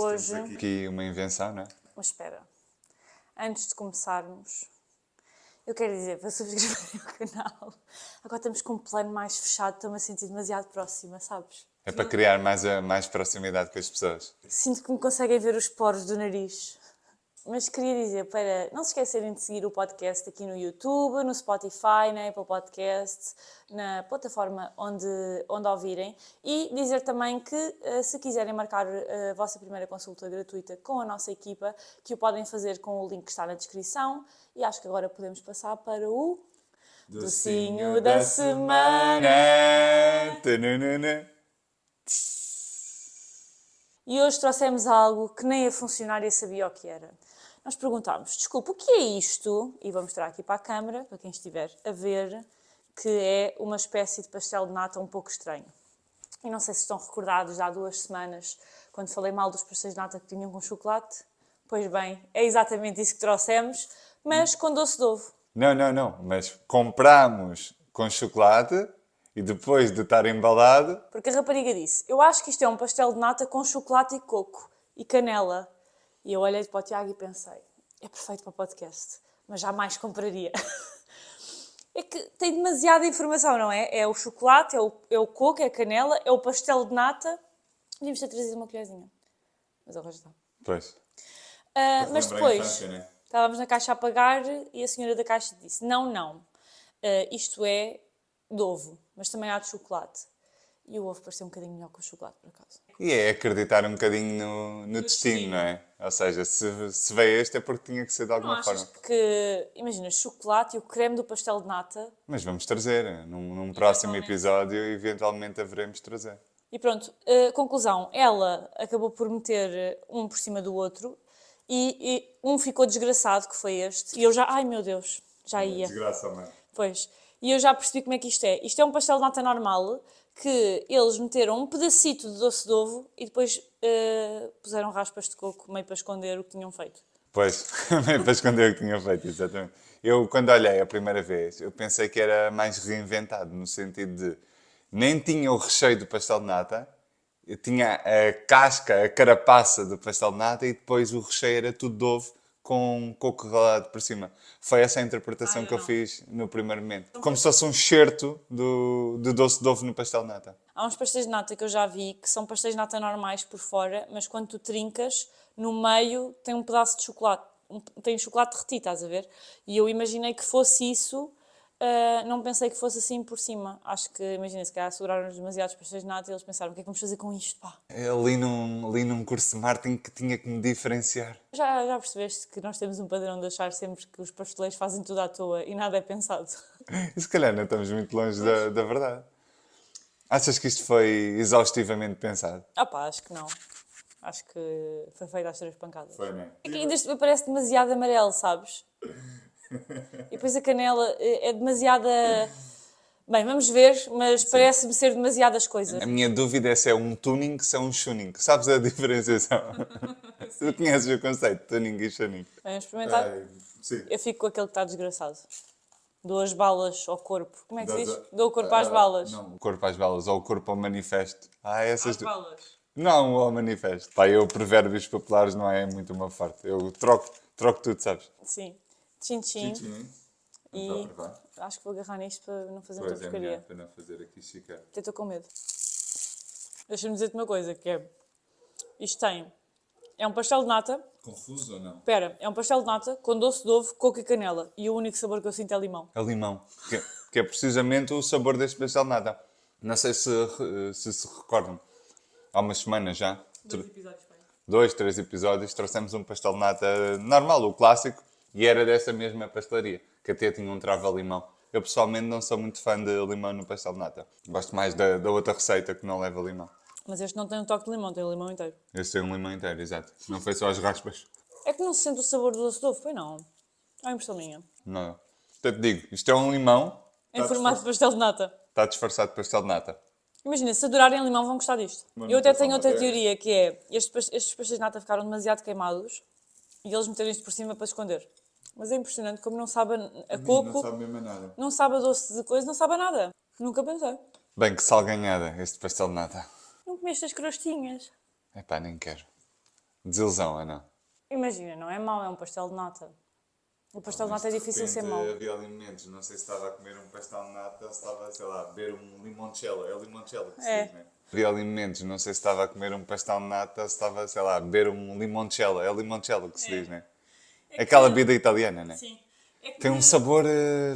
Hoje... Temos aqui uma invenção, não é? Mas espera, antes de começarmos, eu quero dizer para subscreverem o canal. Agora estamos com um plano mais fechado, estou-me a sentir demasiado próxima, sabes? É para criar mais proximidade com as pessoas. Sinto que me conseguem ver os poros do nariz. Mas queria dizer para não se esquecerem de seguir o podcast aqui no YouTube, no Spotify, na Apple Podcasts, na plataforma onde ouvirem. E dizer também que se quiserem marcar a vossa primeira consulta gratuita com a nossa equipa, que o podem fazer com o link que está na descrição. E acho que agora podemos passar para o... Docinho da semana! Tananana. E hoje trouxemos algo que nem a funcionária sabia o que era. Nós perguntámos, desculpa, o que é isto? E vou mostrar aqui para a câmara, para quem estiver a ver, que é uma espécie de pastel de nata um pouco estranho. E não sei se estão recordados de há 2 semanas, quando falei mal dos pastéis de nata que tinham com chocolate. Pois bem, é exatamente isso que trouxemos, mas com doce de ovo. Não. Mas comprámos com chocolate e depois de estar embalado... Porque a rapariga disse, eu acho que isto é um pastel de nata com chocolate e coco e canela. E eu olhei para o Tiago e pensei, é perfeito para o podcast, mas jamais compraria. É que tem demasiada informação, não é? É o chocolate, é o coco, é a canela, é o pastel de nata. Devíamos ter trazido uma colherzinha. Mas agora já está. Pois. Mas depois, estávamos na caixa a pagar e a senhora da caixa disse, não. Isto é de ovo, mas também há de chocolate. E o ovo pareceu um bocadinho melhor que o chocolate, por acaso. E é acreditar um bocadinho no destino, não é? Ou seja, se veio este é porque tinha que ser de alguma forma. Que, imagina, chocolate e o creme do pastel de nata. Mas vamos trazer. Num próximo episódio, eventualmente haveremos de trazer. E pronto, conclusão, ela acabou por meter um por cima do outro e um ficou desgraçado, que foi este. E eu já, ai meu Deus, já ia. Desgraça, mano. Pois. E eu já percebi como é que isto é. Isto é um pastel de nata normal, que eles meteram um pedacito de doce de ovo e depois puseram raspas de coco meio para esconder o que tinham feito. Pois, meio para esconder o que tinha feito, exatamente. Eu, quando olhei a primeira vez, eu pensei que era mais reinventado, no sentido de nem tinha o recheio do pastel de nata, eu tinha a casca, a carapaça do pastel de nata e depois o recheio era tudo de ovo com coco ralado por cima. Foi essa a interpretação que eu fiz no primeiro momento. Como se fosse um excerto do doce de ovo no pastel de nata. Há uns pastéis de nata que eu já vi que são pastéis de nata normais por fora, mas quando tu trincas, no meio tem um pedaço de chocolate. Tem chocolate derretido, estás a ver? E eu imaginei que fosse isso, não pensei que fosse assim por cima. Acho que, imagina, se calhar asseguraram-nos demasiados pastéis de nata e eles pensaram, o que é que vamos fazer com isto, pá? Eu li num curso de marketing que tinha que me diferenciar. Já percebeste que nós temos um padrão de achar sempre que os pasteleiros fazem tudo à toa e nada é pensado? E se calhar não estamos muito longe da verdade. Achas que isto foi exaustivamente pensado? Ah pá, acho que não. Acho que foi feito às 3 pancadas. Foi, não é? É que ainda me parece demasiado amarelo, sabes? E depois a canela é demasiada... Bem, vamos ver, mas parece-me ser demasiadas coisas. A minha dúvida é se é um tuning, se é um tuning. Sabes a diferenciação? Tu conheces o conceito, tuning e tuning. Vamos experimentar? Sim. Eu fico com aquele que está desgraçado. Dou as balas ao corpo. Como é que se diz? Dou o corpo às balas. Não, o corpo às balas ou o corpo ao manifesto. Essas duas. balas. Não, ao manifesto. Pá, eu, provérbios populares, não é muito uma forte. Eu troco tudo, sabes? Sim. Tchim-tchim. E acho que vou agarrar nisto para não fazer muita porcaria. Para não fazer aqui chicar. Até estou com medo. Deixa-me dizer-te uma coisa, que é... Isto tem... É um pastel de nata. Confuso ou não? Espera, é um pastel de nata com doce de ovo, coco e canela. E o único sabor que eu sinto é limão. É limão. Que é precisamente o sabor deste pastel de nata. Não sei se recordam. Há umas semanas já. 2 episódios, pai. 2, 3 episódios. Trouxemos um pastel de nata normal, o clássico. E era dessa mesma pastelaria. Que até tinha um travo a limão. Eu pessoalmente não sou muito fã de limão no pastel de nata. Gosto mais da outra receita que não leva limão. Mas este não tem um toque de limão, tem o limão inteiro. Este tem um limão inteiro, exato. Não foi só as raspas. É que não se sente o sabor do doce de ovo, foi não. É uma impressão minha. Não. Portanto, digo, isto é um limão. Em formato de pastel de nata. Está disfarçado de pastel de nata. Imagina, se adorarem limão vão gostar disto. Eu até tenho outra teoria, que é... Estes pastéis de nata ficaram demasiado queimados e eles meteram isto por cima para esconder. Mas é impressionante como não sabe a coco... Não sabe mesmo a nada. Não sabe a doce de coisa, não sabe a nada. Nunca pensei. Bem, que salganhada este pastel de nata. Não comeste as crostinhas. Epá, nem quero. Desilusão, ou não? Imagina, não é mau, é um pastel de nata. O pastel de nata é difícil ser mau. Havia ali momentos, não sei se estava a comer um pastel de nata ou se estava, sei lá, a beber um limoncello. É limoncello que se É. diz, não é? Havia ali momentos, não sei se estava a comer um pastel de nata ou se estava, sei lá, a beber um limoncello. É limoncello que se diz, não é? Aquela bebida italiana, não é? Sim. É que Tem um sabor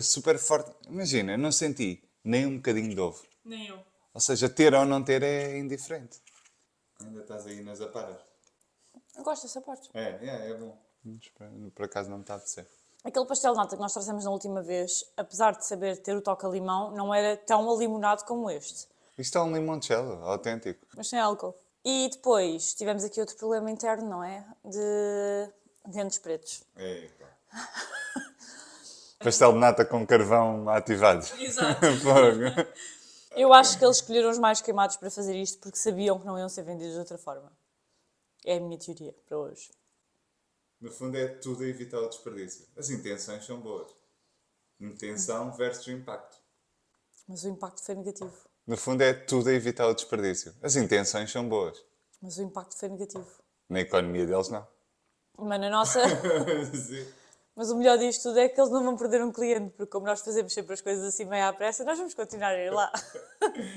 super forte. Imagina, eu não senti nem um bocadinho de ovo. Nem eu. Ou seja, ter ou não ter é indiferente. Ainda estás aí nas aparas. Eu gosto dessa parte. É bom. Por acaso não me está a apetecer. Aquele pastel de nata que nós trouxemos na última vez, apesar de saber ter o toque a limão, não era tão alimonado como este. Isto é um limoncello, autêntico. Mas sem álcool. E depois tivemos aqui outro problema interno, não é? De dentes pretos. Pastel de nata com carvão ativado. Exato. Fogo. Eu acho que eles escolheram os mais queimados para fazer isto porque sabiam que não iam ser vendidos de outra forma. É a minha teoria para hoje. No fundo é tudo a evitar o desperdício. As intenções são boas. Intenção versus impacto. Mas o impacto foi negativo. No fundo é tudo a evitar o desperdício. As intenções são boas. Mas o impacto foi negativo. Na economia deles, não. Mas na nossa... Sim. Mas o melhor disto tudo é que eles não vão perder um cliente, porque como nós fazemos sempre as coisas assim meio à pressa, nós vamos continuar a ir lá.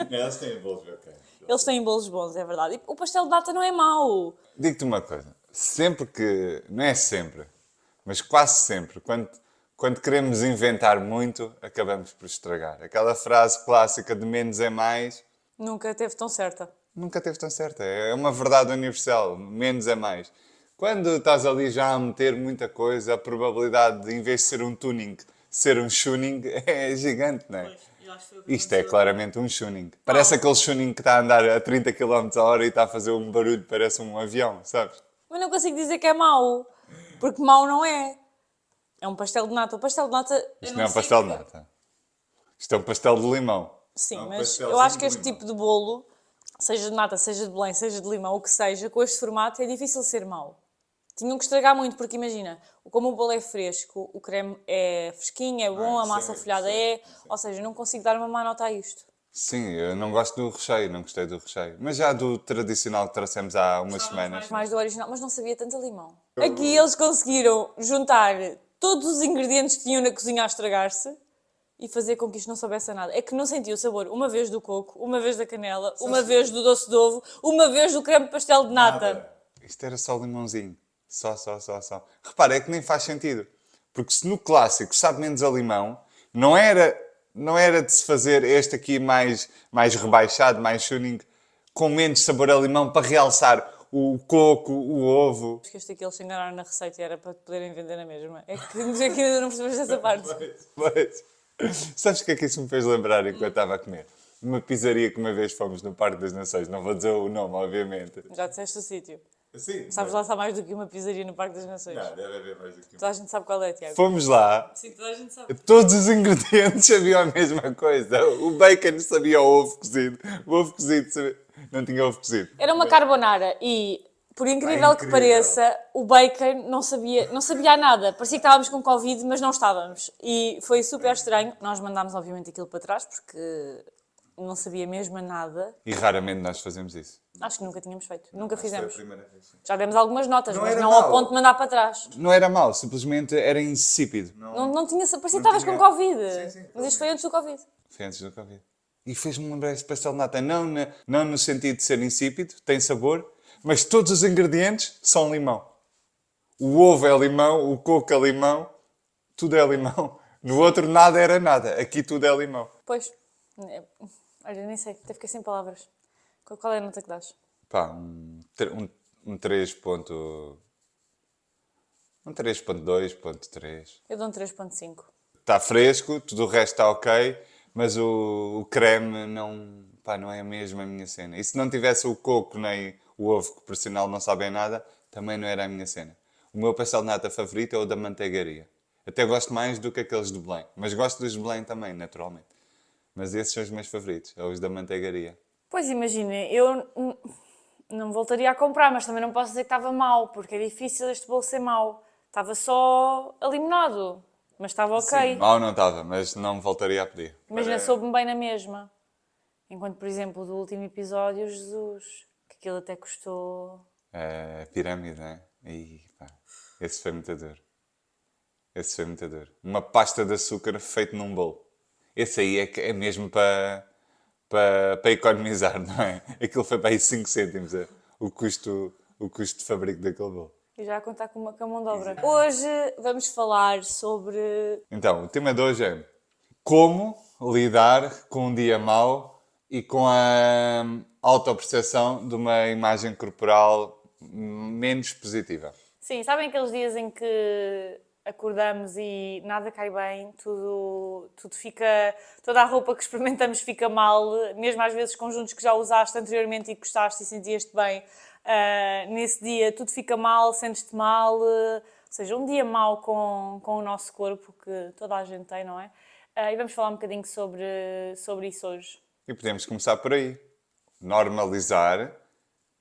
Eles têm bolos, ok. Eles têm bolos bons, é verdade. E o pastel de nata não é mau. Digo-te uma coisa. Sempre que... Não é sempre, mas quase sempre, quando queremos inventar muito, acabamos por estragar. Aquela frase clássica de menos é mais... Nunca teve tão certa. Nunca teve tão certa. É uma verdade universal. Menos é mais. Quando estás ali já a meter muita coisa, a probabilidade de, em vez de ser um tuning, ser um tuning é gigante, não é? Isto é claramente um tuning. Parece aquele tuning que está a andar a 30 km/h e está a fazer um barulho, parece um avião, sabes? Mas não consigo dizer que é mau, porque mau não é. É um pastel de nata. O pastel de nata... Isto não é um pastel de nata. Isto é um pastel de limão. Sim, É um mas pastelzinho eu acho que de este limão. tipo de bolo, seja de nata, seja de Belém, seja de limão, o que seja, com este formato é difícil ser mau. Tinham que estragar muito, porque imagina, como o bolo é fresco, o creme é fresquinho, é bom, a massa folhada é... Ou seja, não consigo dar uma má nota a isto. Sim, eu não gosto do recheio, não gostei do recheio. Mas já do tradicional que trouxemos há umas semanas. Mais do original, mas não sabia tanto a limão. Aqui eles conseguiram juntar todos os ingredientes que tinham na cozinha a estragar-se e fazer com que isto não soubesse a nada. É que não senti o sabor uma vez do coco, uma vez da canela, uma vez do doce de ovo, uma vez do creme de pastel de nata. Isto era só limãozinho. Só. Repara, é que nem faz sentido. Porque se no clássico sabe menos a limão, não era de se fazer este aqui mais rebaixado, mais tuning, com menos sabor a limão para realçar o coco, o ovo. Acho que este aqui eles se enganaram na receita e era para poderem vender na mesma. É que ainda não percebes essa parte. Pois. Sabes o que é que isso me fez lembrar enquanto estava a comer? Uma pizzaria que uma vez fomos no Parque das Nações, não vou dizer o nome, obviamente. Já disseste o sítio. Sim, Sabes lá se há mais do que uma pizzaria no Parque das Nações? Não, deve haver mais do que Toda a gente sabe qual é, Tiago. Fomos lá, Sim, toda a gente sabe. todos os ingredientes sabiam a mesma coisa. O bacon sabia o ovo cozido, o ovo cozido não tinha ovo cozido. Era uma carbonara e, por incrível que pareça, o bacon não sabia a nada. Parecia que estávamos com Covid, mas não estávamos. E foi super estranho. Nós mandámos, obviamente, aquilo para trás, porque não sabia mesmo a nada. E raramente nós fazemos isso. Acho que nunca tínhamos feito. Nunca fizemos. Foi a primeira vez. Já demos algumas notas, Não mas era não mau. ao ponto de mandar para trás. Não era mau, simplesmente era insípido. Não tinha... Parecia que estavas com Covid. Sim, Mas isto foi antes do Covid. Foi antes do Covid. E fez-me lembrar este pastel de nata. Não no sentido de ser insípido, tem sabor, mas todos os ingredientes são limão. O ovo é limão, o coco é limão, tudo é limão. No outro nada era nada, aqui tudo é limão. Pois. Olha, nem sei. Até fiquei sem palavras. Qual é a nota que dás? Pá, um 3 ponto... Um 3.2.3. Eu dou um 3.5. Está fresco, tudo o resto está ok, mas o creme não é mesmo a minha cena. E se não tivesse o coco nem o ovo, que por sinal não sabem nada, também não era a minha cena. O meu pastel de nata favorito é o da manteigaria. Até gosto mais do que aqueles de Belém, mas gosto dos de Belém também, naturalmente. Mas esses são os meus favoritos, é os da manteigaria. Pois imagina, eu não voltaria a comprar, mas também não posso dizer que estava mau, porque é difícil este bolo ser mau. Estava só eliminado, mas estava ok. Mal não estava, mas não voltaria a pedir. Imagina, soube-me bem na mesma. Enquanto, por exemplo, do último episódio, Jesus, que aquilo até custou A pirâmide, não é? E, pá, esse foi muito duro. Esse foi muito duro. Uma pasta de açúcar feito num bolo. Esse aí é, é mesmo para economizar, não é? Aquilo foi para aí 5 cêntimos, o custo de fabrico daquele bolo. E já a contar com a mão de obra. Hoje vamos falar sobre. Então, o tema de hoje é como lidar com um dia mau e com a autoperceção de uma imagem corporal menos positiva. Sim, sabem aqueles dias em que acordamos e nada cai bem, tudo fica. Toda a roupa que experimentamos fica mal, mesmo às vezes conjuntos que já usaste anteriormente e que gostaste e sentias-te bem. Nesse dia tudo fica mal, sentes-te mal, ou seja, um dia mau com o nosso corpo, que toda a gente tem, não é? E vamos falar um bocadinho sobre isso hoje. E podemos começar por aí. Normalizar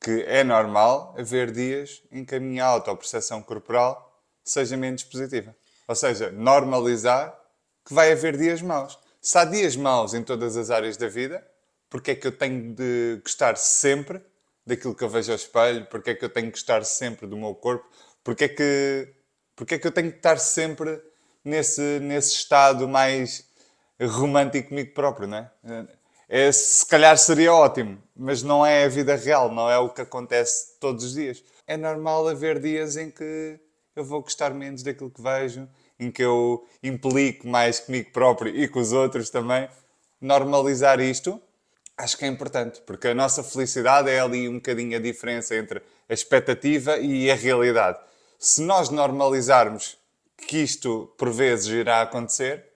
que é normal haver dias em que a minha autoperceção corporal seja menos positiva. Ou seja, normalizar que vai haver dias maus. Se há dias maus em todas as áreas da vida, porque é que eu tenho de gostar sempre daquilo que eu vejo ao espelho? Porque é que eu tenho de gostar sempre do meu corpo? Porque é que eu tenho de estar sempre nesse estado mais romântico comigo próprio, não é? Se calhar seria ótimo, mas não é a vida real, não é o que acontece todos os dias. É normal haver dias em que eu vou gostar menos daquilo que vejo, em que eu implico mais comigo próprio e com os outros também. Normalizar isto acho que é importante, porque a nossa felicidade é ali um bocadinho a diferença entre a expectativa e a realidade. Se nós normalizarmos que isto por vezes irá acontecer,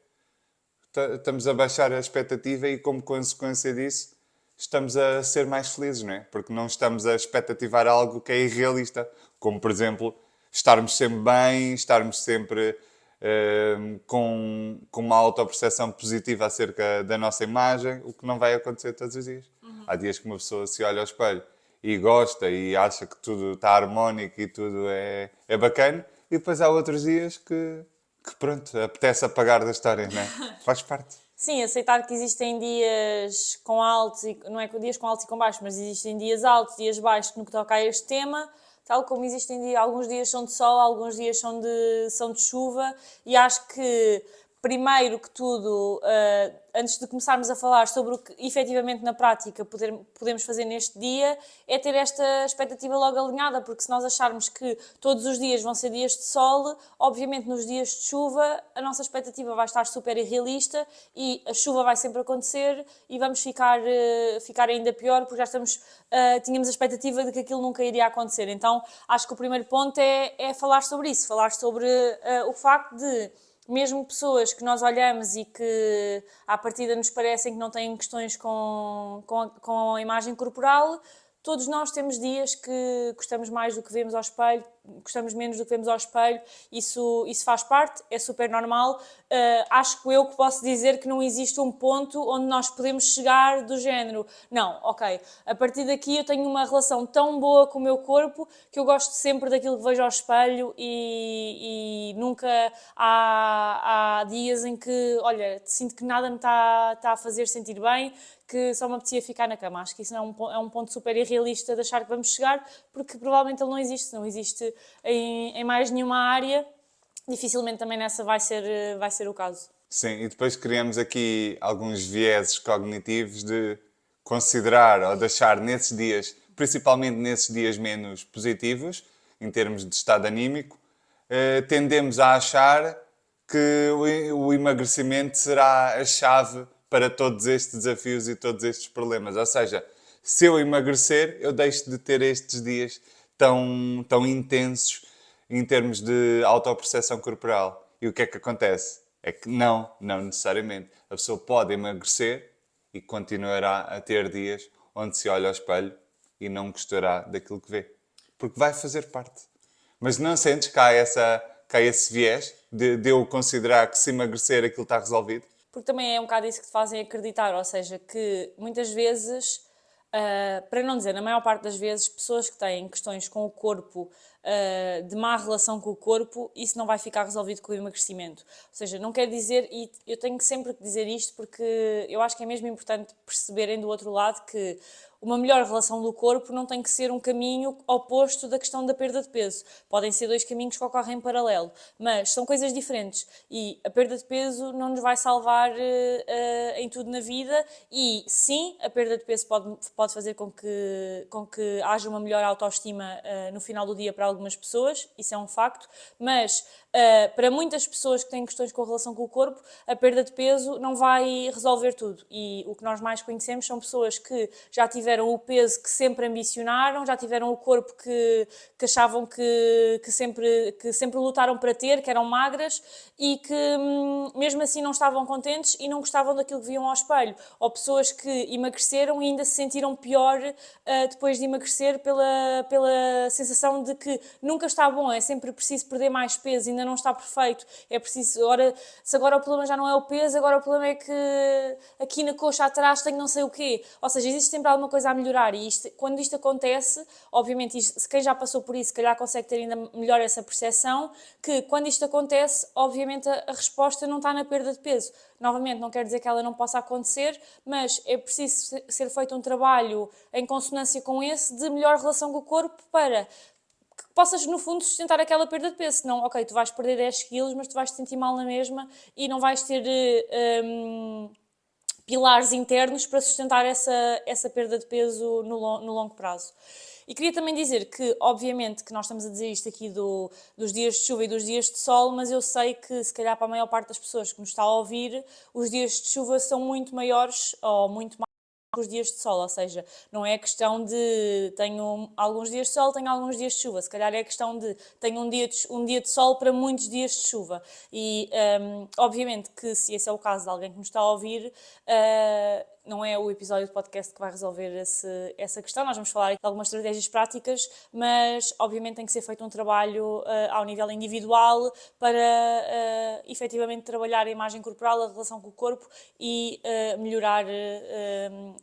estamos a baixar a expectativa e, como consequência disso, estamos a ser mais felizes, não é? Porque não estamos a expectativar algo que é irrealista, como, por exemplo, estarmos sempre bem, estarmos sempre com uma autoperceção positiva acerca da nossa imagem, o que não vai acontecer todos os dias. Há dias que uma pessoa se olha ao espelho e gosta e acha que tudo está harmónico e tudo é bacana, e depois há outros dias que pronto, apetece apagar da história, não é? Faz parte. Sim, aceitar que existem dias com altos, e, não é que dias com altos e com baixos, mas existem dias altos, dias baixos no que toca a este tema, tal como existem alguns dias são de sol, alguns dias são de chuva, e acho que, primeiro que tudo, antes de começarmos a falar sobre o que efetivamente na prática podemos fazer neste dia, é ter esta expectativa logo alinhada, porque se nós acharmos que todos os dias vão ser dias de sol, obviamente nos dias de chuva a nossa expectativa vai estar super irrealista e a chuva vai sempre acontecer e vamos ficar ainda pior porque já tínhamos a expectativa de que aquilo nunca iria acontecer. Então acho que o primeiro ponto é falar sobre isso, falar sobre o facto de mesmo pessoas que nós olhamos e que à partida nos parecem que não têm questões com a imagem corporal, todos nós temos dias que gostamos mais do que vemos ao espelho, gostamos menos do que vemos ao espelho, isso faz parte, é super normal. Acho que eu que posso dizer que não existe um ponto onde nós podemos chegar do género, não, ok, a partir daqui eu tenho uma relação tão boa com o meu corpo que eu gosto sempre daquilo que vejo ao espelho e nunca há dias em que, olha, sinto que nada me está a fazer sentir bem, que só me apetecia ficar na cama. Acho que isso é um ponto super irrealista de achar que vamos chegar, porque provavelmente ele não existe em mais nenhuma área, dificilmente também nessa vai ser o caso. Sim, e depois criamos aqui alguns vieses cognitivos de considerar ou deixar nesses dias, principalmente nesses dias menos positivos, em termos de estado anímico, tendemos a achar que o emagrecimento será a chave para todos estes desafios e todos estes problemas. Ou seja, se eu emagrecer, eu deixo de ter estes dias tão intensos em termos de autoperceção corporal. E o que é que acontece? É que não necessariamente. A pessoa pode emagrecer e continuará a ter dias onde se olha ao espelho e não gostará daquilo que vê. Porque vai fazer parte. Mas não sentes que há esse viés de eu considerar que se emagrecer aquilo está resolvido? Porque também é um bocado isso que te fazem acreditar, ou seja, que muitas vezes, para não dizer, na maior parte das vezes, pessoas que têm questões com o corpo de má relação com o corpo, isso não vai ficar resolvido com o emagrecimento. Ou seja, não quer dizer, e eu tenho sempre que dizer isto porque eu acho que é mesmo importante perceberem do outro lado que uma melhor relação do corpo não tem que ser um caminho oposto da questão da perda de peso. Podem ser dois caminhos que ocorrem em paralelo, mas são coisas diferentes e a perda de peso não nos vai salvar em tudo na vida e sim, a perda de peso pode fazer com que haja uma melhor autoestima no final do dia para algumas pessoas, isso é um facto, mas para muitas pessoas que têm questões com a relação com o corpo, a perda de peso não vai resolver tudo e o que nós mais conhecemos são pessoas que já tiveram o peso que sempre ambicionaram, já tiveram o corpo que achavam que sempre lutaram para ter, que eram magras e que mesmo assim não estavam contentes e não gostavam daquilo que viam ao espelho. Ou pessoas que emagreceram e ainda se sentiram pior depois de emagrecer pela sensação de que nunca está bom, é sempre preciso perder mais peso, ainda não está perfeito, é preciso, se agora o problema já não é o peso, agora o problema é que aqui na coxa atrás tenho não sei o quê. Ou seja, existe sempre alguma coisa a melhorar e quando isto acontece, obviamente, se quem já passou por isso, se calhar consegue ter ainda melhor essa percepção, que quando isto acontece, obviamente a resposta não está na perda de peso. Novamente, não quer dizer que ela não possa acontecer, mas é preciso ser feito um trabalho em consonância com esse de melhor relação com o corpo para que possas, no fundo, sustentar aquela perda de peso. Senão, ok, tu vais perder 10 quilos, mas tu vais te sentir mal na mesma e não vais ter pilares internos para sustentar essa perda de peso no longo prazo. E queria também dizer que, obviamente, que nós estamos a dizer isto aqui dos dias de chuva e dos dias de sol, mas eu sei que, se calhar, para a maior parte das pessoas que nos está a ouvir, os dias de chuva são muito maiores ou muito mais os dias de sol, ou seja, não é questão de tenho alguns dias de sol, tenho alguns dias de chuva, se calhar é questão de tenho um dia de sol para muitos dias de chuva e obviamente que se esse é o caso de alguém que nos está a ouvir, não é o episódio do podcast que vai resolver essa questão, nós vamos falar de algumas estratégias práticas, mas obviamente tem que ser feito um trabalho ao nível individual para efetivamente trabalhar a imagem corporal, a relação com o corpo e melhorar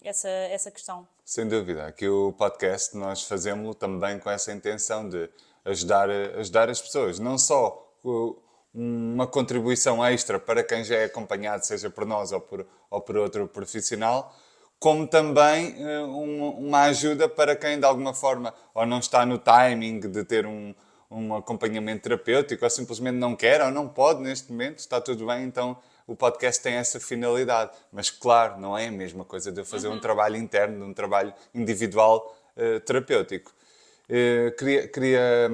essa questão. Sem dúvida. Aqui o podcast nós fazemos-lo também com essa intenção de ajudar as pessoas. Não só uma contribuição extra para quem já é acompanhado, seja por nós ou por outro profissional, como também uma ajuda para quem de alguma forma ou não está no timing de ter um acompanhamento terapêutico ou simplesmente não quer ou não pode neste momento, está tudo bem, então o podcast tem essa finalidade. Mas claro, não é a mesma coisa de eu fazer um trabalho interno, um trabalho individual terapêutico. Queria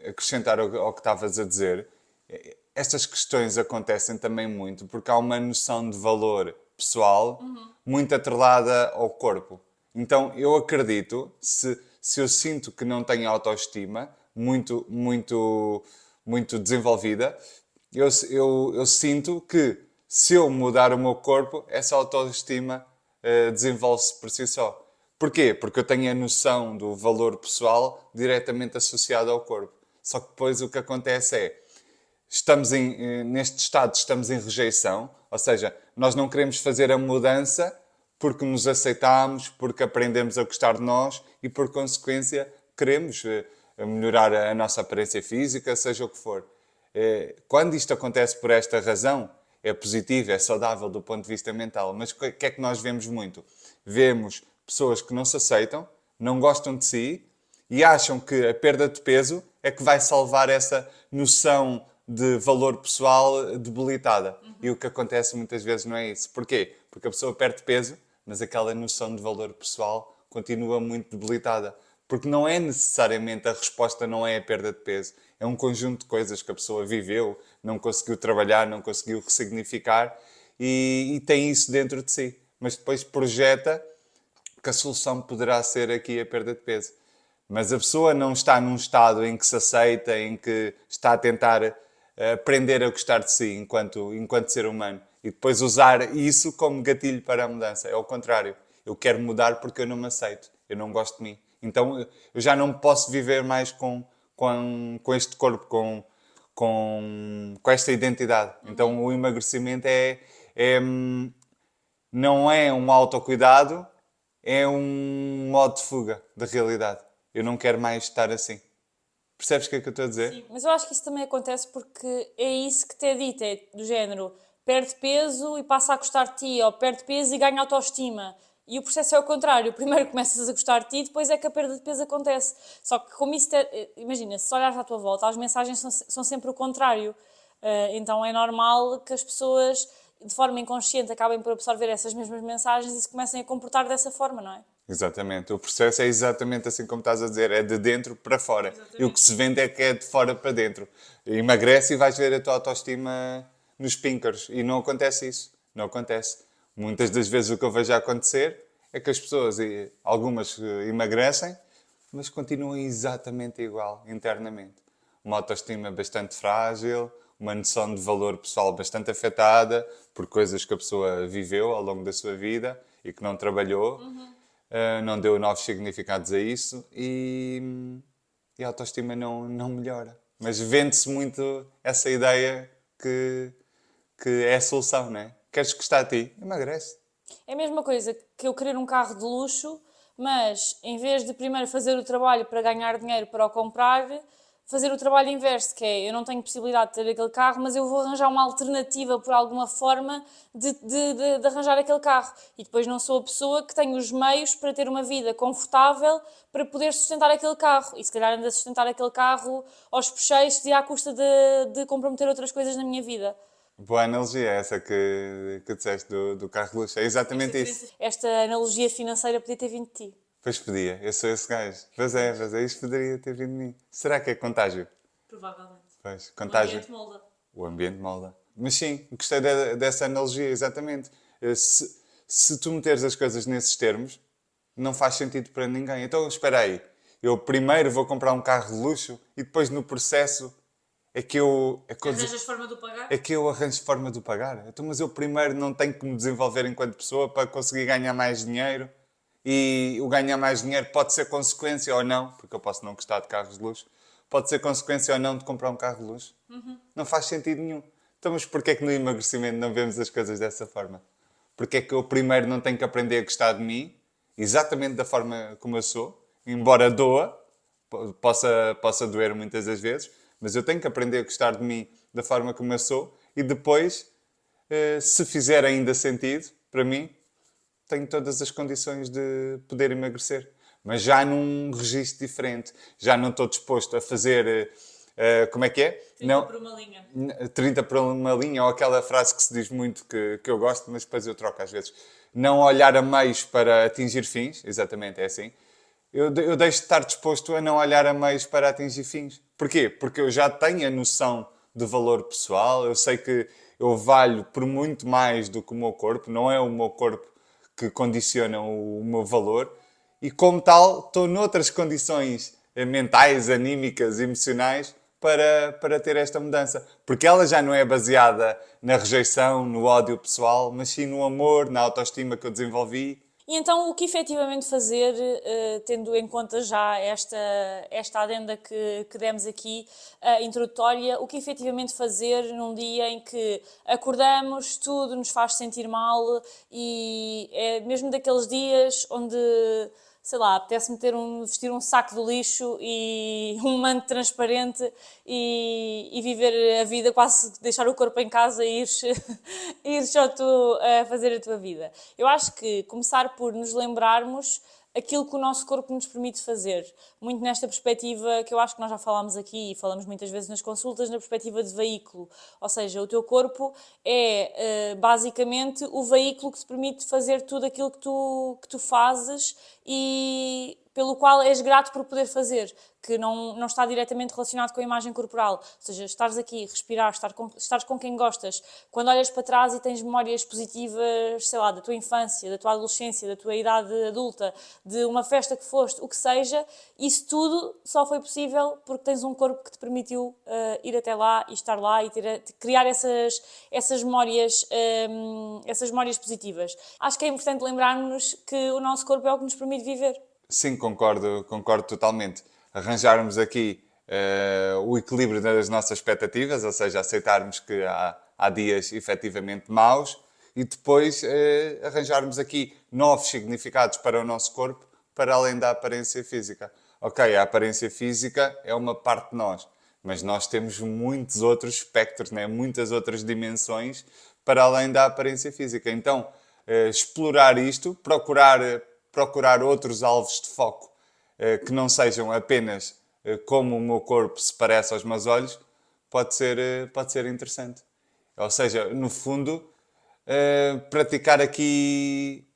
acrescentar ao que estavas a dizer. Estas questões acontecem também muito porque há uma noção de valor pessoal muito atrelada ao corpo. Então, eu acredito, se eu sinto que não tenho autoestima muito desenvolvida, eu sinto que se eu mudar o meu corpo, essa autoestima desenvolve-se por si só. Porquê? Porque eu tenho a noção do valor pessoal diretamente associado ao corpo. Só que depois o que acontece é, neste estado estamos em rejeição, ou seja, nós não queremos fazer a mudança porque nos aceitamos, porque aprendemos a gostar de nós e, por consequência, queremos melhorar a nossa aparência física, seja o que for. Quando isto acontece por esta razão, é positivo, é saudável do ponto de vista mental. Mas o que é que nós vemos muito? Vemos pessoas que não se aceitam, não gostam de si e acham que a perda de peso é que vai salvar essa noção de valor pessoal debilitada. E o que acontece muitas vezes não é isso. Porquê? Porque a pessoa perde peso, mas aquela noção de valor pessoal continua muito debilitada. Porque não é necessariamente a resposta, não é a perda de peso. É um conjunto de coisas que a pessoa viveu, não conseguiu trabalhar, não conseguiu ressignificar e tem isso dentro de si. Mas depois projeta que a solução poderá ser aqui a perda de peso. Mas a pessoa não está num estado em que se aceita, em que está a tentar aprender a gostar de si enquanto ser humano. E depois usar isso como gatilho para a mudança. É o contrário. Eu quero mudar porque eu não me aceito. Eu não gosto de mim. Então eu já não posso viver mais com este corpo, com esta identidade. Então o emagrecimento não é um autocuidado, é um modo de fuga da realidade. Eu não quero mais estar assim. Percebes o que é que eu estou a dizer? Sim, mas eu acho que isso também acontece porque é isso que te é dito, é do género, perde peso e passa a gostar de ti, ou perde peso e ganha autoestima. E o processo é o contrário, primeiro começas a gostar de ti, depois é que a perda de peso acontece. Só que como isso, imagina, se olhares à tua volta, as mensagens são sempre o contrário. Então é normal que as pessoas, de forma inconsciente, acabem por absorver essas mesmas mensagens e se comecem a comportar dessa forma, não é? Exatamente. O processo é exatamente assim como estás a dizer, é de dentro para fora. E o que se vende é que é de fora para dentro. Emagrece e vais ver a tua autoestima nos píncaros. E não acontece isso. Não acontece. Muitas das vezes o que eu vejo acontecer é que as pessoas, algumas emagrecem, mas continuam exatamente igual internamente. Uma autoestima bastante frágil, uma noção de valor pessoal bastante afetada por coisas que a pessoa viveu ao longo da sua vida e que não trabalhou. Não deu novos significados a isso e a autoestima não melhora. Mas vende-se muito essa ideia que é a solução, não é? Queres gostar de ti? Emagrece. É a mesma coisa que eu querer um carro de luxo, mas em vez de primeiro fazer o trabalho para ganhar dinheiro para o comprar, fazer o trabalho inverso, que é eu não tenho possibilidade de ter aquele carro, mas eu vou arranjar uma alternativa por alguma forma de arranjar aquele carro. E depois não sou a pessoa que tem os meios para ter uma vida confortável para poder sustentar aquele carro. E se calhar ando a sustentar aquele carro aos pecheiros e à custa de comprometer outras coisas na minha vida. Boa analogia essa que disseste do carro de luxo. É exatamente isso. Esta analogia financeira podia ter vindo de ti. Pois podia, eu sou esse gajo. Pois é, isto poderia ter vindo de mim. Será que é contágio? Provavelmente. Pois, contágio. Molda. O ambiente molda. Mas sim, gostei dessa analogia, exatamente. Se tu meteres as coisas nesses termos, não faz sentido para ninguém. Então, espera aí. Eu primeiro vou comprar um carro de luxo e depois no processo Arranjas forma de o pagar? é que eu arranjo forma de o pagar. Então, mas eu primeiro não tenho que me desenvolver enquanto pessoa para conseguir ganhar mais dinheiro. E o ganhar mais dinheiro pode ser consequência ou não, porque eu posso não gostar de carros de luxo, pode ser consequência ou não de comprar um carro de luxo. Não faz sentido nenhum. Então, mas porquê é que no emagrecimento não vemos as coisas dessa forma? Porque é que eu primeiro não tenho que aprender a gostar de mim, exatamente da forma como eu sou, embora doa, possa doer muitas das vezes, mas eu tenho que aprender a gostar de mim da forma como eu sou e depois, se fizer ainda sentido para mim, tenho todas as condições de poder emagrecer. Mas já num registro diferente. Já não estou disposto a fazer. Como é que é? 30 por uma linha. 30 por uma linha, ou aquela frase que se diz muito que eu gosto, mas depois eu troco às vezes. Não olhar a meios para atingir fins, exatamente, é assim. Eu deixo de estar disposto a não olhar a meios para atingir fins. Porquê? Porque eu já tenho a noção de valor pessoal, eu sei que eu valho por muito mais do que o meu corpo, não é o meu corpo que condiciona o meu valor e, como tal, estou noutras condições mentais, anímicas, emocionais para ter esta mudança. Porque ela já não é baseada na rejeição, no ódio pessoal, mas sim no amor, na autoestima que eu desenvolvi. E então, o que efetivamente fazer, tendo em conta já esta adenda que demos aqui, introdutória, o que efetivamente fazer num dia em que acordamos, tudo nos faz sentir mal e é mesmo daqueles dias onde, sei lá, apetece vestir um saco de lixo e um manto transparente e viver a vida, quase deixar o corpo em casa e ir só tu a fazer a tua vida. Eu acho que começar por nos lembrarmos aquilo que o nosso corpo nos permite fazer. Muito nesta perspectiva que eu acho que nós já falámos aqui e falamos muitas vezes nas consultas, na perspectiva de veículo. Ou seja, o teu corpo é basicamente o veículo que te permite fazer tudo aquilo que tu fazes e pelo qual és grato por poder fazer, que não está diretamente relacionado com a imagem corporal. Ou seja, estares aqui, respirar, estares com quem gostas. Quando olhas para trás e tens memórias positivas, sei lá, da tua infância, da tua adolescência, da tua idade adulta, de uma festa que foste, o que seja, isso tudo só foi possível porque tens um corpo que te permitiu ir até lá e estar lá e criar essas memórias positivas. Acho que é importante lembrarmos que o nosso corpo é o que nos permite viver. Sim, concordo totalmente. Arranjarmos aqui o equilíbrio das nossas expectativas, ou seja, aceitarmos que há dias efetivamente maus e depois arranjarmos aqui novos significados para o nosso corpo, para além da aparência física. ok, a aparência física é uma parte de nós, mas nós temos muitos outros espectros, né? Muitas outras dimensões para além da aparência física. Então, explorar isto, procurar outros alvos de foco que não sejam apenas como o meu corpo se parece aos meus olhos, pode ser interessante. Ou seja, no fundo, praticar aqui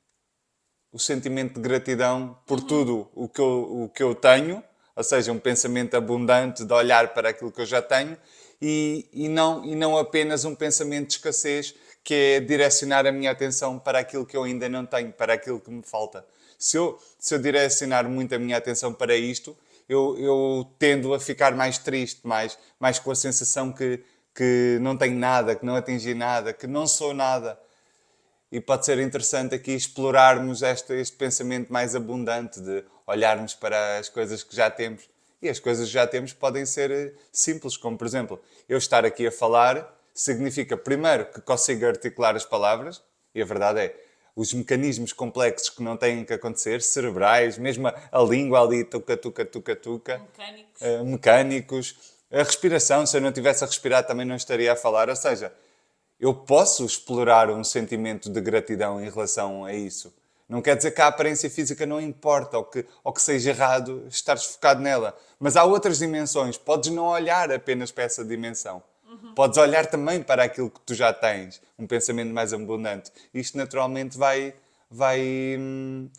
o sentimento de gratidão por tudo o que eu tenho, ou seja, um pensamento abundante de olhar para aquilo que eu já tenho e não apenas um pensamento de escassez que é direcionar a minha atenção para aquilo que eu ainda não tenho, para aquilo que me falta. Se eu direcionar muito a minha atenção para isto, eu tendo a ficar mais triste, mais com a sensação que não tenho nada, que não atingi nada, que não sou nada. E pode ser interessante aqui explorarmos este pensamento mais abundante de olharmos para as coisas que já temos. E as coisas que já temos podem ser simples, como por exemplo, eu estar aqui a falar significa primeiro que consigo articular as palavras, e a verdade é, os mecanismos complexos que não têm que acontecer, cerebrais, mesmo a língua ali, tuca, tuca, tuca, tuca, Mecânicos. mecânicos, a respiração, se eu não tivesse a respirar também não estaria a falar, ou seja, eu posso explorar um sentimento de gratidão em relação a isso. Não quer dizer que a aparência física não importa ou que seja errado estares focado nela. Mas há outras dimensões. Podes não olhar apenas para essa dimensão. Podes olhar também para aquilo que tu já tens. Um pensamento mais abundante. Isto naturalmente vai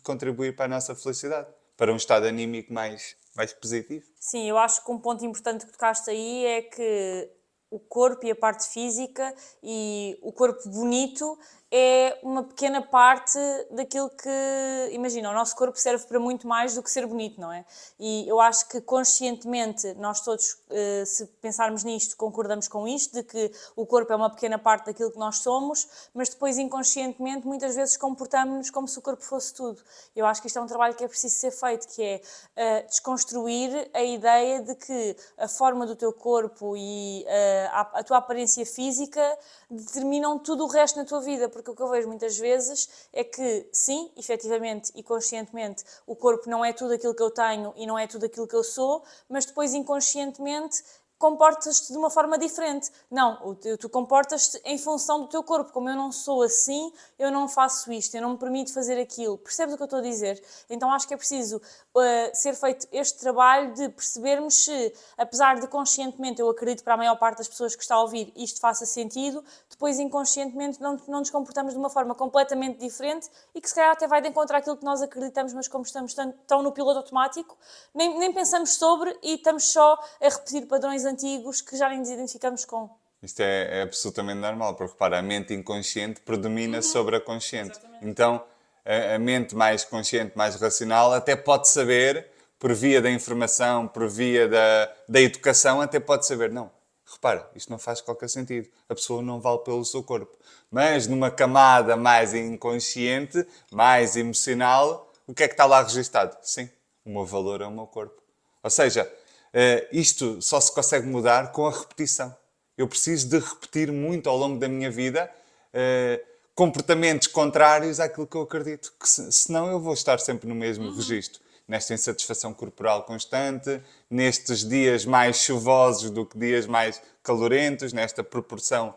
contribuir para a nossa felicidade. Para um estado anímico mais positivo. Sim, eu acho que um ponto importante que tocaste aí é que o corpo e a parte física e o corpo bonito é uma pequena parte daquilo que, imagina, o nosso corpo serve para muito mais do que ser bonito, não é? E eu acho que conscientemente nós todos, se pensarmos nisto, concordamos com isto, de que o corpo é uma pequena parte daquilo que nós somos, mas depois inconscientemente muitas vezes comportamos-nos como se o corpo fosse tudo. Eu acho que isto é um trabalho que é preciso ser feito, que é desconstruir a ideia de que a forma do teu corpo e a tua aparência física determinam tudo o resto na tua vida, porque o que eu vejo muitas vezes é que, sim, efetivamente e conscientemente, o corpo não é tudo aquilo que eu tenho e não é tudo aquilo que eu sou, mas depois inconscientemente comportas-te de uma forma diferente. Não, tu comportas-te em função do teu corpo. Como eu não sou assim, eu não faço isto, eu não me permito fazer aquilo. Percebes o que eu estou a dizer? Então acho que é preciso ser feito este trabalho de percebermos se, apesar de conscientemente, eu acredito para a maior parte das pessoas que está a ouvir, isto faça sentido, depois inconscientemente não nos comportamos de uma forma completamente diferente e que se calhar até vai de encontro àquilo que nós acreditamos, mas como estamos tão no piloto automático, nem pensamos sobre e estamos só a repetir padrões antigos que já nem nos identificamos com. Isto é absolutamente normal, porque repara, a mente inconsciente predomina sobre a consciente. Exatamente. Então, a mente mais consciente, mais racional, até pode saber, por via da informação, por via da educação, até pode saber, não, repara, isto não faz qualquer sentido. A pessoa não vale pelo seu corpo. Mas numa camada mais inconsciente, mais emocional, o que é que está lá registado? Sim, o meu valor é o meu corpo. Ou seja, isto só se consegue mudar com a repetição. Eu preciso de repetir muito ao longo da minha vida comportamentos contrários àquilo que eu acredito. Que senão eu vou estar sempre no mesmo registro. Nesta insatisfação corporal constante, nestes dias mais chuvosos do que dias mais calorentos, nesta proporção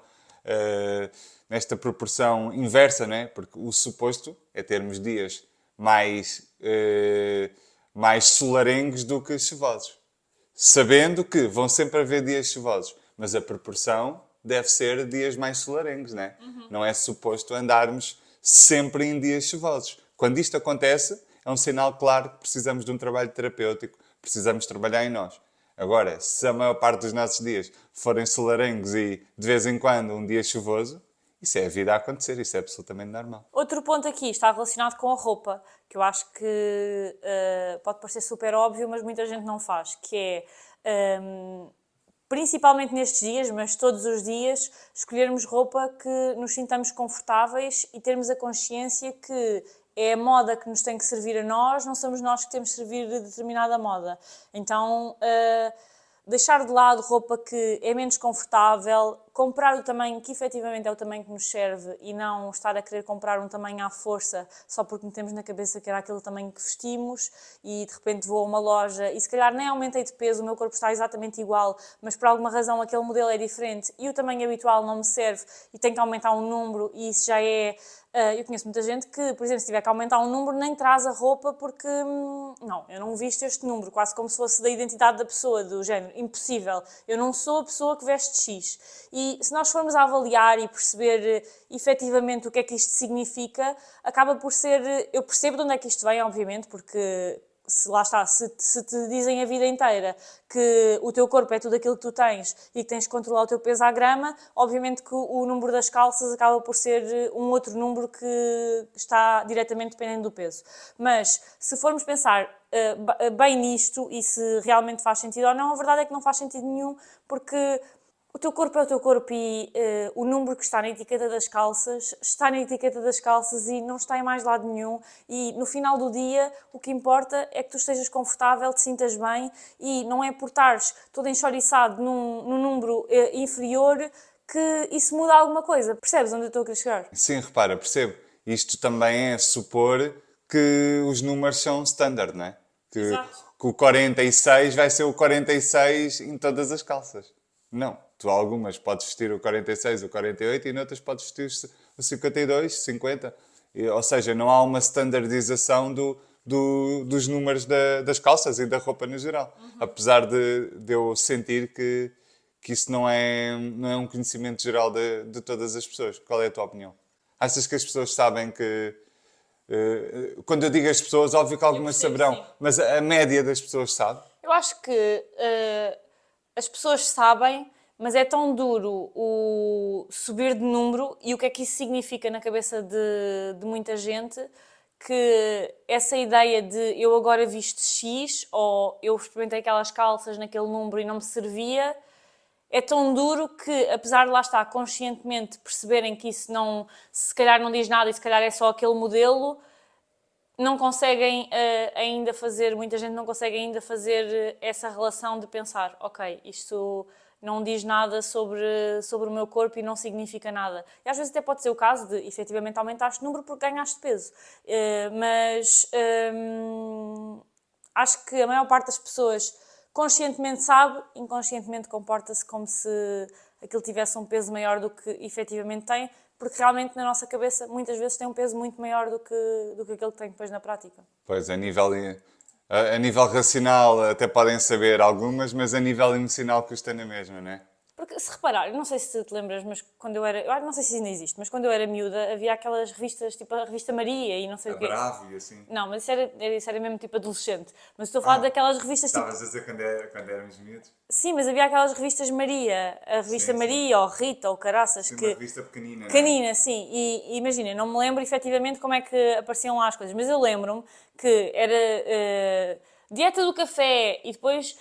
inversa, não é? Porque o suposto é termos dias mais solarengos do que chuvosos. Sabendo que vão sempre haver dias chuvosos, mas a proporção deve ser dias mais solarengos, não é? Não é suposto andarmos sempre em dias chuvosos. Quando isto acontece, é um sinal claro que precisamos de um trabalho terapêutico, precisamos trabalhar em nós. Agora, se a maior parte dos nossos dias forem solarengos e de vez em quando um dia chuvoso, isso é a vida a acontecer, isso é absolutamente normal. Outro ponto aqui está relacionado com a roupa, que eu acho que pode parecer super óbvio, mas muita gente não faz, que é, principalmente nestes dias, mas todos os dias, escolhermos roupa que nos sintamos confortáveis e termos a consciência que é a moda que nos tem que servir a nós, não somos nós que temos que servir de determinada moda. Então, deixar de lado roupa que é menos confortável, comprar o tamanho que efetivamente é o tamanho que nos serve e não estar a querer comprar um tamanho à força só porque metemos na cabeça que era aquele tamanho que vestimos e de repente vou a uma loja e se calhar nem aumentei de peso, o meu corpo está exatamente igual, mas por alguma razão aquele modelo é diferente e o tamanho habitual não me serve e tenho que aumentar um número e isso já é... eu conheço muita gente que, por exemplo, se tiver que aumentar um número, nem traz a roupa porque, não, eu não visto este número, quase como se fosse da identidade da pessoa, do género, impossível. Eu não sou a pessoa que veste X. E se nós formos a avaliar e perceber efetivamente o que é que isto significa, acaba por ser, eu percebo de onde é que isto vem, obviamente, porque... Lá está, se te dizem a vida inteira que o teu corpo é tudo aquilo que tu tens e que tens que controlar o teu peso à grama, obviamente que o número das calças acaba por ser um outro número que está diretamente dependente do peso. Mas se formos pensar bem nisto e se realmente faz sentido ou não, a verdade é que não faz sentido nenhum, porque o teu corpo é o teu corpo e o número que está na etiqueta das calças está na etiqueta das calças e não está em mais lado nenhum e no final do dia o que importa é que tu estejas confortável, te sintas bem e não é por estares todo enxoriçado num número inferior que isso muda alguma coisa. Percebes onde eu estou a querer chegar? Sim, repara, percebo. Isto também é supor que os números são standard, não é? Exato. Que o 46 vai ser o 46 em todas as calças. Não. Tu algumas podes vestir o 46, o 48 e noutras podes vestir o 52, 50. Ou seja, não há uma standardização dos números das calças e da roupa no geral. Apesar de eu sentir que isso não é um conhecimento geral de todas as pessoas. Qual é a tua opinião? Achas que as pessoas sabem que... quando eu digo as pessoas, óbvio que algumas percebo, saberão, sim. mas a média das pessoas sabe? Eu acho que as pessoas sabem, mas é tão duro o subir de número e o que é que isso significa na cabeça de muita gente que essa ideia de eu agora visto X ou eu experimentei aquelas calças naquele número e não me servia é tão duro que, apesar de lá estar conscientemente perceberem que isso não, se calhar não diz nada e se calhar é só aquele modelo, não conseguem ainda fazer, muita gente não consegue ainda fazer essa relação de pensar, ok, isto não diz nada sobre o meu corpo e não significa nada. E às vezes até pode ser o caso de, efetivamente, aumentaste o número porque ganhaste peso. Mas acho que a maior parte das pessoas conscientemente sabe, inconscientemente comporta-se como se aquilo tivesse um peso maior do que efetivamente tem, porque realmente na nossa cabeça muitas vezes tem um peso muito maior do que aquele que tem depois na prática. Pois, a nível racional até podem saber algumas, mas a nível emocional custa na mesma, não é? Porque se reparar, eu não sei se te lembras, mas quando eu era, eu não sei se ainda existe, mas quando eu era miúda havia aquelas revistas, tipo a revista Maria e não sei o quê. Bravo e assim. Não, mas isso era mesmo tipo adolescente. Mas estou a falar daquelas revistas tipo... Estavas a dizer quando éramos miúdos? Sim, mas havia aquelas revistas Maria, a revista Sim, sim. Maria ou Rita ou Caraças, Sim, que... uma revista pequenina, não é? Pequenina, sim. E imagina, não me lembro efetivamente como é que apareciam lá as coisas, mas eu lembro-me que era dieta do café e depois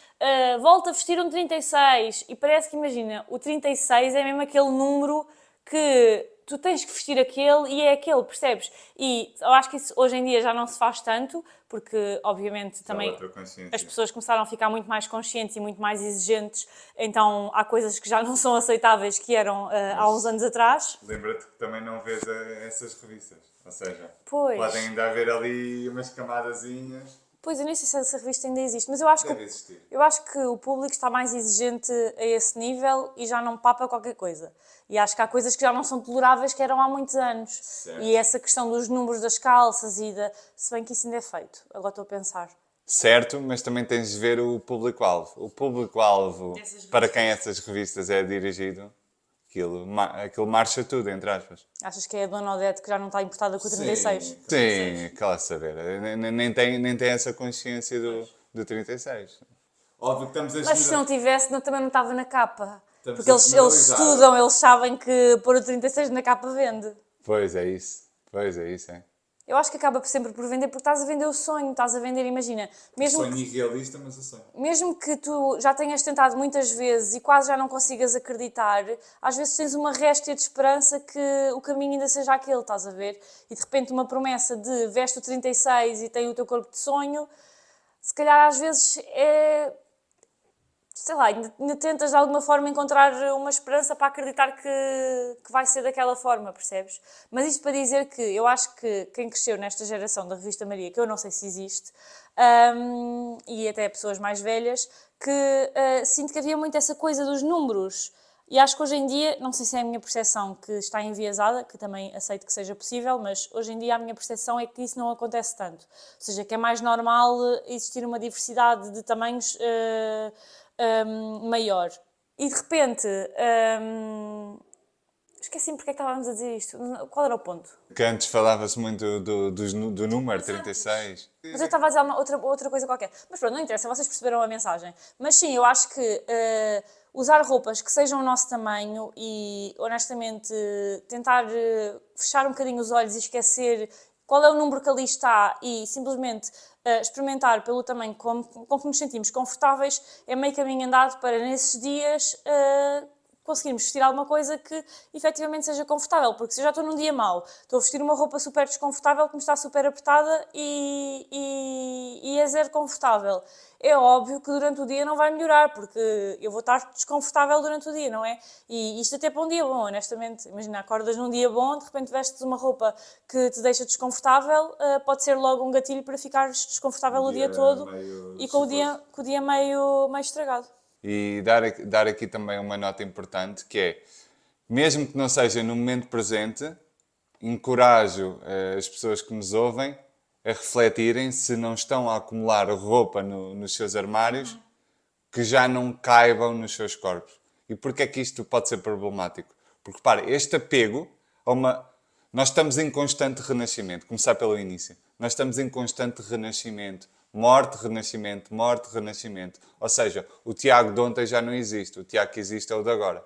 volta a vestir um 36 e parece que, imagina, o 36 é mesmo aquele número que tu tens que vestir aquele e é aquele, percebes? E eu acho que isso hoje em dia já não se faz tanto, porque obviamente também outra consciência. as pessoas começaram a ficar muito mais conscientes e muito mais exigentes, então há coisas que já não são aceitáveis que eram há uns anos atrás. Lembra-te que também não vês essas revistas. Ou seja, Pois. podem ainda haver ali umas camadazinhas. Pois, eu nem sei se essa revista ainda existe, mas eu acho, Deve existir. eu acho que o público está mais exigente a esse nível e já não papa qualquer coisa. E acho que há coisas que já não são toleráveis que eram há muitos anos. Certo. E essa questão dos números das calças e da... Se bem que isso ainda é feito, agora estou a pensar. Certo, mas também tens de ver o público-alvo. O público-alvo Dessas revistas. para quem essas revistas é dirigido, aquilo marcha tudo, entre aspas. Achas que é a Dona Odete que já não está importada com o 36? Sim, quer lá saber. Nem tem essa consciência do 36. Óbvio que estamos a Mas se não tivesse, também não estava na capa. Estamos Porque a eles generalizar. estudam, eles sabem que pôr o 36 na capa vende. Pois é isso. É. Eu acho que acaba sempre por vender porque estás a vender o sonho, estás a vender, imagina, mesmo Sonho que, irrealista, mas eu sonho. mesmo que tu já tenhas tentado muitas vezes e quase já não consigas acreditar, às vezes tens uma réstia de esperança que o caminho ainda seja aquele, estás a ver? E de repente uma promessa de veste o 36 e tem o teu corpo de sonho, se calhar às vezes sei lá, ainda tentas de alguma forma encontrar uma esperança para acreditar que vai ser daquela forma, percebes? Mas isto para dizer que eu acho que quem cresceu nesta geração da Revista Maria, que eu não sei se existe, e até pessoas mais velhas, que sinto que havia muito essa coisa dos números. E acho que hoje em dia, não sei se é a minha percepção que está enviesada, que também aceito que seja possível, mas hoje em dia a minha percepção é que isso não acontece tanto. Ou seja, que é mais normal existir uma diversidade de tamanhos maior. E de repente, esqueci-me porque é que estávamos a dizer isto. Qual era o ponto? Que antes falava-se muito do número 36. Mas eu estava a dizer outra coisa qualquer. Mas pronto, não interessa, vocês perceberam a mensagem. Mas sim, eu acho que usar roupas que sejam o nosso tamanho e, honestamente, tentar fechar um bocadinho os olhos e esquecer qual é o número que ali está e simplesmente experimentar pelo tamanho com que nos sentimos confortáveis é meio caminho andado para, nesses dias, conseguirmos vestir alguma coisa que efetivamente seja confortável, porque se eu já estou num dia mau, estou a vestir uma roupa super desconfortável que me está super apertada e é zero confortável. É óbvio que durante o dia não vai melhorar, porque eu vou estar desconfortável durante o dia, não é? E isto até para um dia bom, honestamente. Imagina, acordas num dia bom, de repente vestes uma roupa que te deixa desconfortável, pode ser logo um gatilho para ficares desconfortável o dia todo e com o dia meio estragado. E dar aqui também uma nota importante, que é, mesmo que não seja no momento presente, encorajo as pessoas que nos ouvem a refletirem se não estão a acumular roupa nos seus armários que já não caibam nos seus corpos. E porquê é que isto pode ser problemático? Porque, repara, este apego a uma... Nós estamos em constante renascimento. Começar pelo início. Nós estamos em constante renascimento. Morte, renascimento, morte, renascimento. Ou seja, o Tiago de ontem já não existe. O Tiago que existe é o de agora.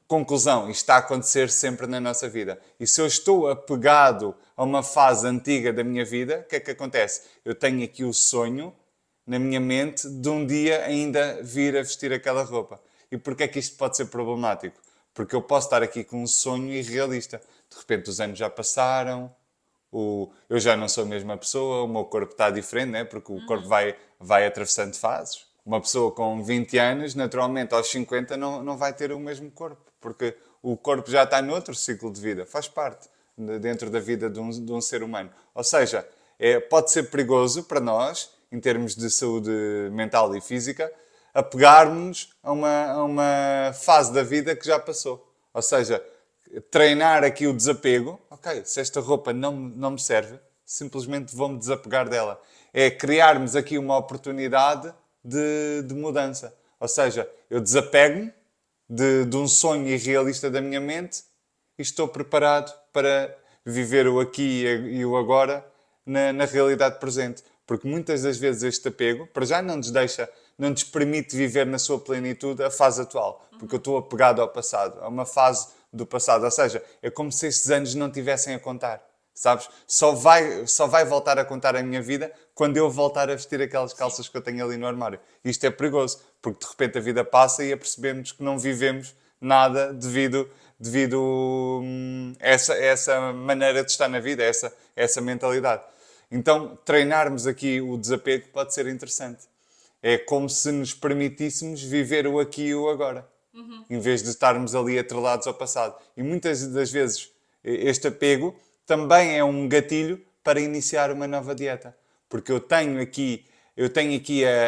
Conclusão, isto está a acontecer sempre na nossa vida. E se eu estou apegado a uma fase antiga da minha vida, o que é que acontece? Eu tenho aqui o sonho na minha mente de um dia ainda vir a vestir aquela roupa. E porquê é que isto pode ser problemático? Porque eu posso estar aqui com um sonho irrealista. De repente os anos já passaram, eu já não sou a mesma pessoa, o meu corpo está diferente, né? Porque o corpo vai atravessando fases. Uma pessoa com 20 anos, naturalmente, aos 50, não vai ter o mesmo corpo, porque o corpo já está noutro ciclo de vida, faz parte dentro da vida de um ser humano. Ou seja, pode ser perigoso para nós, em termos de saúde mental e física, apegarmos a uma fase da vida que já passou. Ou seja, treinar aqui o desapego. Ok, se esta roupa não me serve, simplesmente vou-me desapegar dela. É criarmos aqui uma oportunidade de mudança. Ou seja, eu desapego-me de um sonho irrealista da minha mente e estou preparado para viver o aqui e o agora na realidade presente. Porque muitas das vezes este apego, para já não nos permite viver na sua plenitude a fase atual. Porque eu estou apegado ao passado, a uma fase do passado. Ou seja, é como se estes anos não tivessem a contar. Sabes? Só vai voltar a contar a minha vida quando eu voltar a vestir aquelas calças que eu tenho ali no armário. Isto é perigoso, porque de repente a vida passa e apercebemos que não vivemos nada devido a essa maneira de estar na vida, essa mentalidade. Então, treinarmos aqui o desapego pode ser interessante. É como se nos permitíssemos viver o aqui e o agora, em vez de estarmos ali atrelados ao passado. E muitas das vezes este apego também é um gatilho para iniciar uma nova dieta. Porque eu tenho aqui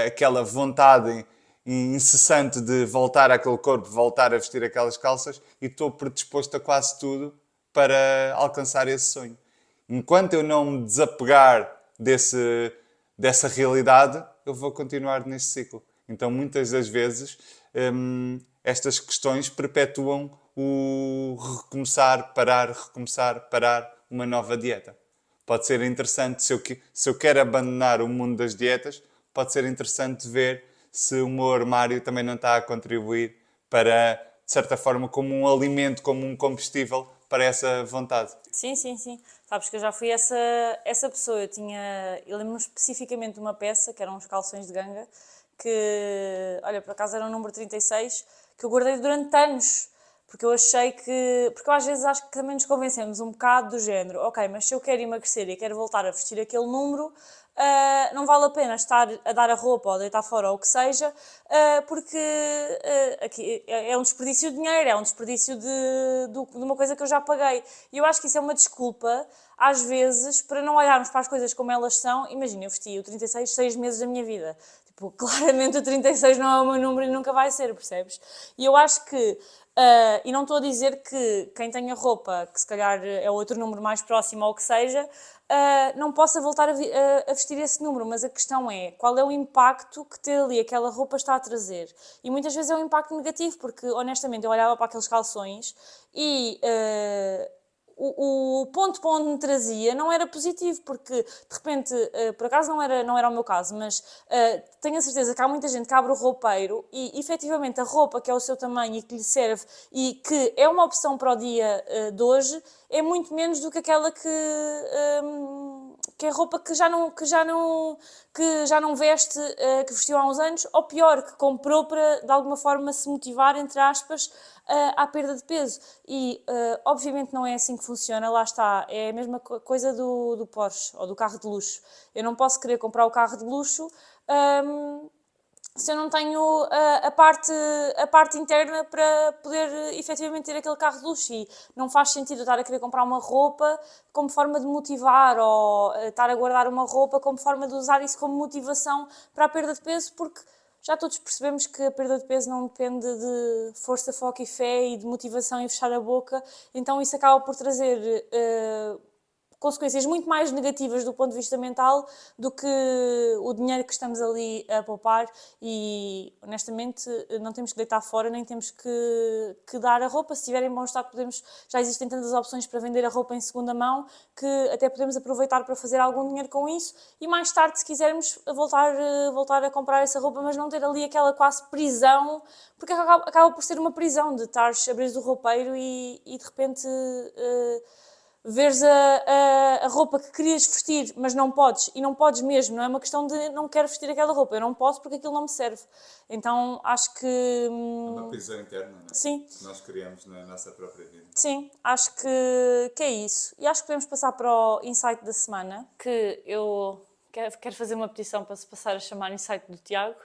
aquela vontade incessante de voltar àquele corpo, voltar a vestir aquelas calças e estou predisposto a quase tudo para alcançar esse sonho. Enquanto eu não me desapegar dessa realidade, eu vou continuar neste ciclo. Então, muitas das vezes, estas questões perpetuam o recomeçar, parar, uma nova dieta. Pode ser interessante, se eu quero abandonar o mundo das dietas, pode ser interessante ver se o meu armário também não está a contribuir para, de certa forma, como um alimento, como um combustível para essa vontade. Sim. Sabes que eu já fui essa pessoa. Eu lembro-me especificamente de uma peça, que eram uns calções de ganga, que, olha, por acaso era o número 36, que eu guardei durante anos. Porque eu achei que... Porque eu às vezes acho que também nos convencemos um bocado do género. Ok, mas se eu quero emagrecer e quero voltar a vestir aquele número, não vale a pena estar a dar a roupa ou deitar fora ou o que seja, porque aqui é um desperdício de dinheiro, é um desperdício de uma coisa que eu já paguei. E eu acho que isso é uma desculpa, às vezes, para não olharmos para as coisas como elas são. Imagina, eu vesti o 36 6 meses da minha vida. Tipo, claramente o 36 não é o meu número e nunca vai ser, percebes? E eu acho que, e não estou a dizer que quem tenha roupa, que se calhar é outro número mais próximo ou o que seja, não possa voltar a vestir esse número, mas a questão é qual é o impacto que ter ali aquela roupa está a trazer. E muitas vezes é um impacto negativo, porque honestamente eu olhava para aqueles calções e o ponto para onde me trazia não era positivo, porque de repente, por acaso não era o meu caso, mas tenho a certeza que há muita gente que abre o roupeiro e efetivamente a roupa que é o seu tamanho e que lhe serve e que é uma opção para o dia de hoje é muito menos do que aquela que é roupa que já não veste, que vestiu há uns anos, ou pior, que comprou para de alguma forma se motivar, entre aspas, à perda de peso. E obviamente não é assim que funciona, lá está, é a mesma coisa do Porsche ou do carro de luxo. Eu não posso querer comprar o carro de luxo se eu não tenho a parte interna para poder efetivamente ter aquele carro de luxo. E não faz sentido eu estar a querer comprar uma roupa como forma de motivar ou estar a guardar uma roupa como forma de usar isso como motivação para a perda de peso, porque já todos percebemos que a perda de peso não depende de força, foco e fé e de motivação e fechar a boca, então isso acaba por trazer consequências muito mais negativas do ponto de vista mental do que o dinheiro que estamos ali a poupar e, honestamente, não temos que deitar fora, nem temos que dar a roupa. Se estiver em bom estado, já existem tantas opções para vender a roupa em segunda mão que até podemos aproveitar para fazer algum dinheiro com isso e mais tarde, se quisermos, voltar a comprar essa roupa, mas não ter ali aquela quase prisão, porque acaba por ser uma prisão de estares a abrir o roupeiro e de repente veres a roupa que querias vestir, mas não podes, e não podes mesmo, não é uma questão de não quero vestir aquela roupa, eu não posso porque aquilo não me serve. Então acho que. É uma prisão interna, não é? Sim. Que nós criamos na nossa própria vida. Sim, acho que é isso. E acho que podemos passar para o insight da semana, que eu quero fazer uma petição para se passar a chamar insight do Tiago.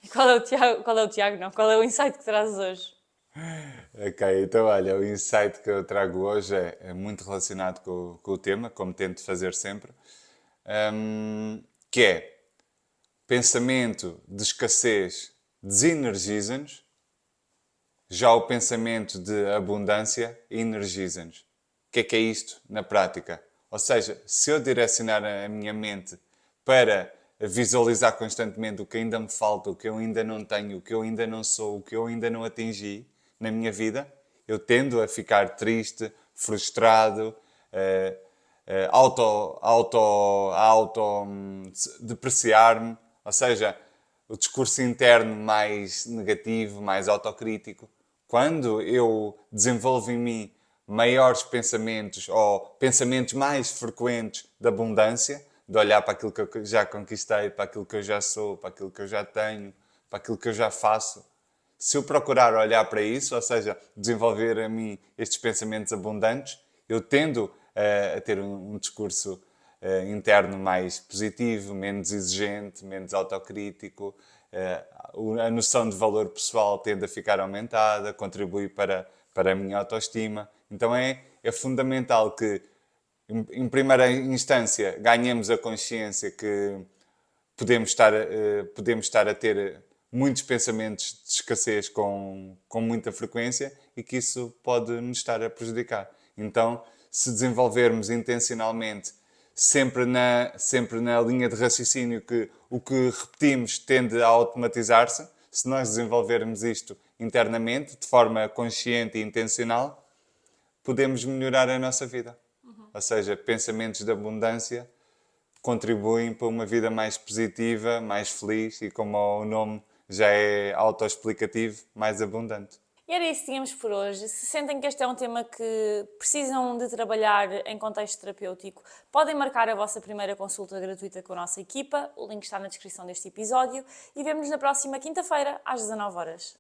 E qual é o Tiago? Qual é o Tiago, não? Qual é o insight que trazes hoje? Ok, então olha, o insight que eu trago hoje é muito relacionado com o tema, como tento fazer sempre, que é pensamento de escassez desenergiza-nos, já o pensamento de abundância energiza-nos. O que é isto na prática? Ou seja, se eu direcionar a minha mente para visualizar constantemente o que ainda me falta, o que eu ainda não tenho, o que eu ainda não sou, o que eu ainda não atingi na minha vida, eu tendo a ficar triste, frustrado, depreciar-me, ou seja, o discurso interno mais negativo, mais autocrítico. Quando eu desenvolvo em mim maiores pensamentos ou pensamentos mais frequentes de abundância, de olhar para aquilo que eu já conquistei, para aquilo que eu já sou, para aquilo que eu já tenho, para aquilo que eu já faço, se eu procurar olhar para isso, ou seja, desenvolver a mim estes pensamentos abundantes, eu tendo a ter um discurso interno mais positivo, menos exigente, menos autocrítico, a noção de valor pessoal tende a ficar aumentada, contribui para a minha autoestima. Então é fundamental que, em primeira instância, ganhemos a consciência que podemos estar a ter muitos pensamentos de escassez com muita frequência e que isso pode nos estar a prejudicar. Então, se desenvolvermos intencionalmente, sempre na linha de raciocínio que o que repetimos tende a automatizar-se, se nós desenvolvermos isto internamente, de forma consciente e intencional, podemos melhorar a nossa vida. Ou seja, pensamentos de abundância contribuem para uma vida mais positiva, mais feliz e, como o nome já é autoexplicativo, mais abundante. E era isso que tínhamos por hoje. Se sentem que este é um tema que precisam de trabalhar em contexto terapêutico, podem marcar a vossa primeira consulta gratuita com a nossa equipa. O link está na descrição deste episódio e vemo-nos na próxima quinta-feira, às 19 horas.